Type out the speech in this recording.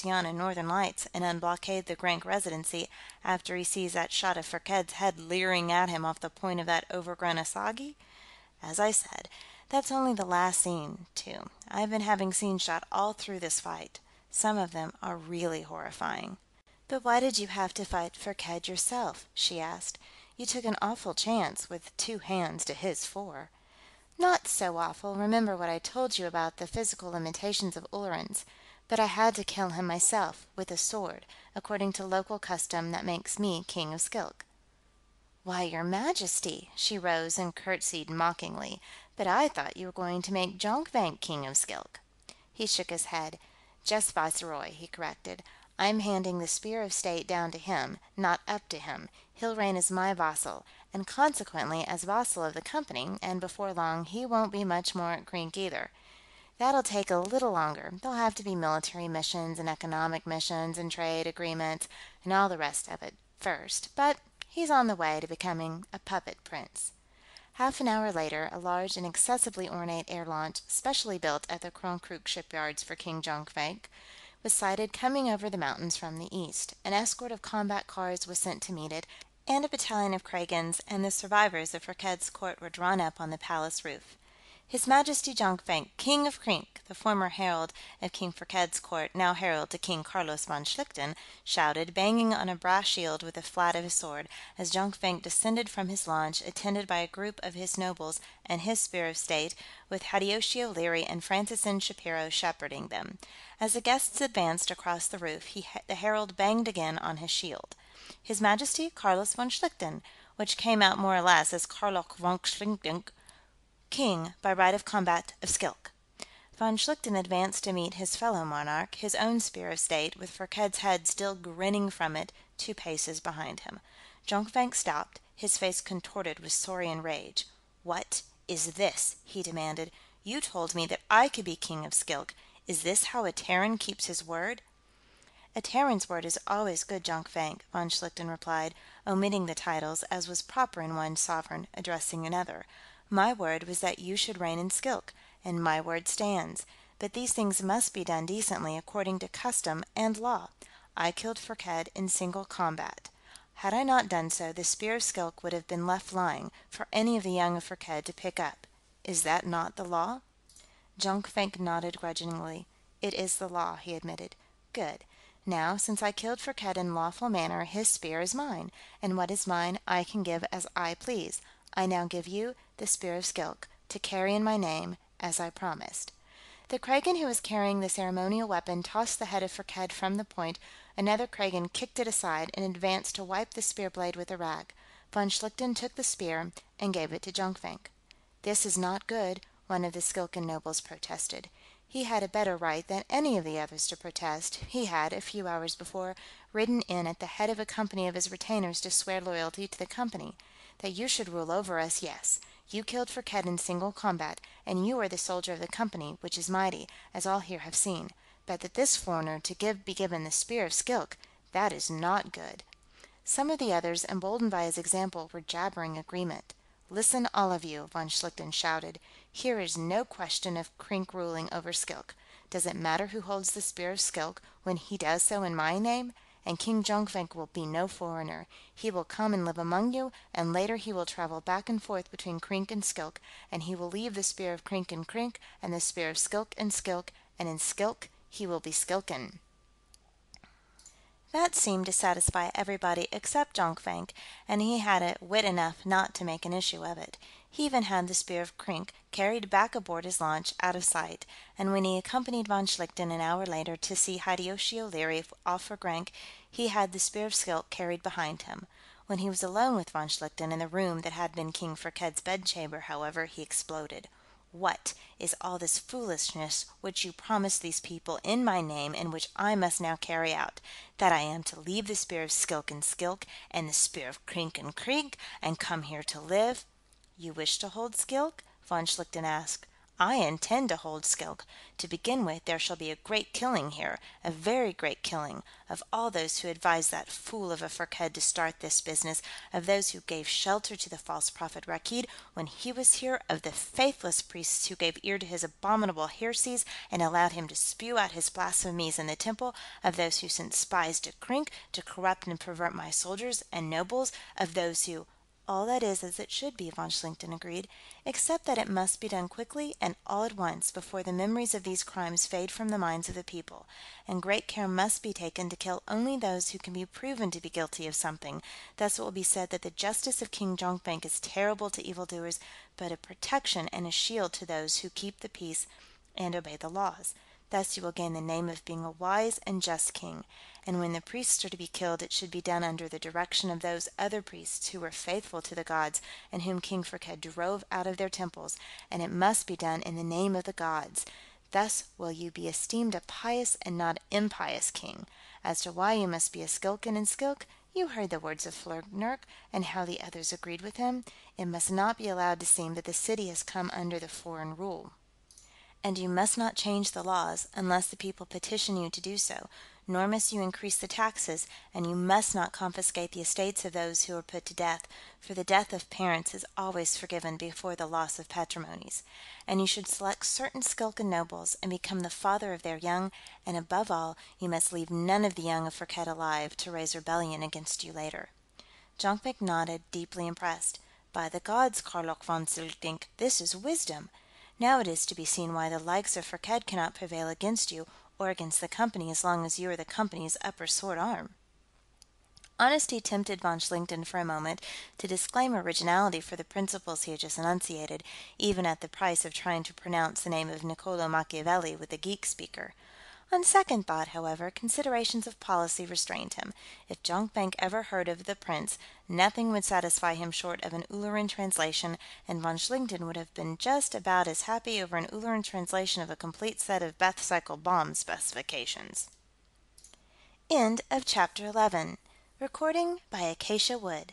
Tiana and Northern Lights and unblockade the Grank residency after he sees that shot of Firked's head leering at him off the point of that overgrown asagi? As I said, that's only the last scene, too. I've been having scenes shot all through this fight. Some of them are really horrifying." "But why did you have to fight Firked yourself?" she asked. "You took an awful chance, with 2 hands to his 4." "Not so awful. Remember what I told you about the physical limitations of Ullerans. But I had to kill him myself, with a sword, according to local custom that makes me King of Skilk." "Why, your Majesty!" She rose and curtsied mockingly. "But I thought you were going to make Jonkvank King of Skilk." He shook his head. "Just Viceroy," he corrected. "I'm handing the Spear of State down to him, not up to him. He'll reign as my vassal, and consequently as vassal of the Company, and before long he won't be much more at Krink either. That'll take a little longer. There'll have to be military missions and economic missions and trade agreements and all the rest of it, first, but he's on the way to becoming a puppet prince." Half an hour later, a large and excessively ornate air launch, specially built at the Kronkruk shipyards for King Jonkvank, was sighted coming over the mountains from the east. An escort of combat cars was sent to meet it, and a battalion of Kragans and the survivors of Firked's court were drawn up on the palace roof. His Majesty Jonkvank, King of Krink, the former herald of King Firked's court, now herald to King Carlos von Schlichten, shouted, banging on a brass shield with the flat of his sword, as Jonkvank descended from his launch, attended by a group of his nobles and his Spear of State, with Hideyoshi O'Leary and Francis N. Shapiro shepherding them. As the guests advanced across the roof, the herald banged again on his shield. "His Majesty Carlos von Schlichten," which came out more or less as Karlok von Schlichten, King, by right of combat, of Skilk. Von Schlichten advanced to meet his fellow monarch, his own Spear of State, with Firked's head still grinning from it, 2 paces behind him. Jonkvank stopped, his face contorted with saurian rage. "What is this?" he demanded. "You told me that I could be King of Skilk. Is this how a Terran keeps his word?" "A Terran's word is always good, Jonkvank," von Schlichten replied, omitting the titles, as was proper in one sovereign addressing another. "My word was that you should reign in Skilk, and my word stands. But these things must be done decently, according to custom and law. I killed Firked in single combat. Had I not done so, the Spear of Skilk would have been left lying, for any of the young of Firked to pick up. Is that not the law?" Jonkvank nodded grudgingly. "It is the law," he admitted. "Good. Now, since I killed Firked in lawful manner, his spear is mine, and what is mine I can give as I please. I now give you the Spear of Skilk, to carry in my name, as I promised." The Kragan who was carrying the ceremonial weapon tossed the head of Firked from the point. Another Kragan kicked it aside and advanced to wipe the spear blade with a rag. Von Schlichten took the spear and gave it to Jonkvank. "This is not good," one of the Skilkan nobles protested. He had a better right than any of the others to protest. He had, a few hours before, ridden in at the head of a company of his retainers to swear loyalty to the Company. That you should rule over us, yes. You killed Firked in single combat, and you are the soldier of the Company, which is mighty, as all here have seen. But that this foreigner be given the Spear of Skilk, that is not good." Some of the others, emboldened by his example, were jabbering agreement. "Listen, all of you," von Schlichten shouted. "Here is no question of Krink ruling over Skilk. Does it matter who holds the Spear of Skilk, when he does so in my name? And King Jonkvank will be no foreigner. He will come and live among you, and later he will travel back and forth between Krink and Skilk, and he will leave the Spear of Krink in Krink, and the Spear of Skilk in Skilk, and in Skilk he will be Skilkan." That seemed to satisfy everybody except Jonkvank, and he had wit enough not to make an issue of it. He even had the Spear of Krink carried back aboard his launch, out of sight, and when he accompanied von Schlichten an hour later to see Hideyoshi O'Leary off for Grank, he had the Spear of Skilk carried behind him. When he was alone with von Schlichten in the room that had been King Firked's bedchamber, however, he exploded. "What is all this foolishness which you promised these people in my name, and which I must now carry out? That I am to leave the Spear of Skilk in Skilk, and the Spear of Krink in Krink, and come here to live?" "You wish to hold Skilk?" von Schlichten asked. I intend to hold Skilk. To begin with, there shall be a great killing here, a very great killing, of all those who advised that fool of a Firkked to start this business, of those who gave shelter to the false prophet Rakid when he was here, of the faithless priests who gave ear to his abominable heresies and allowed him to spew out his blasphemies in the temple, of those who sent spies to Krink to corrupt and pervert my soldiers and nobles, of those who... All that is as it should be, von Schlichten agreed, except that it must be done quickly and all at once, before the memories of these crimes fade from the minds of the people, and great care must be taken to kill only those who can be proven to be guilty of something. Thus it will be said that the justice of King Jonkvank is terrible to evildoers, but a protection and a shield to those who keep the peace and obey the laws. Thus you will gain the name of being a wise and just king. And when the priests are to be killed, it should be done under the direction of those other priests who were faithful to the gods, and whom King Firkked drove out of their temples, and it must be done in the name of the gods. Thus will you be esteemed a pious and not impious king. As to why you must be a Skilkan and Skilk, you heard the words of Flurgnurk, and how the others agreed with him. It must not be allowed to seem that the city has come under the foreign rule. And you must not change the laws, unless the people petition you to do so, nor must you increase the taxes, and you must not confiscate the estates of those who are put to death, for the death of parents is always forgiven before the loss of patrimonies. And you should select certain Skilkan nobles, and become the father of their young, and above all, you must leave none of the young of Firkked alive, to raise rebellion against you later. Jonkvank nodded, deeply impressed. By the gods, Karlok von Schlichting, this is wisdom! Now it is to be seen why the likes of Firkked cannot prevail against you, or against the Company, as long as you are the Company's upper sword arm. Honesty tempted von Schlichten for a moment to disclaim originality for the principles he had just enunciated, even at the price of trying to pronounce the name of Niccolo Machiavelli with a geek speaker. On second thought, however, considerations of policy restrained him. If Jonkvank ever heard of the prince, nothing would satisfy him short of an Ulleran translation, and von Schlichten would have been just about as happy over an Ulleran translation of a complete set of Beth cycle bomb specifications. End of chapter 11. Recording by Acacia Wood.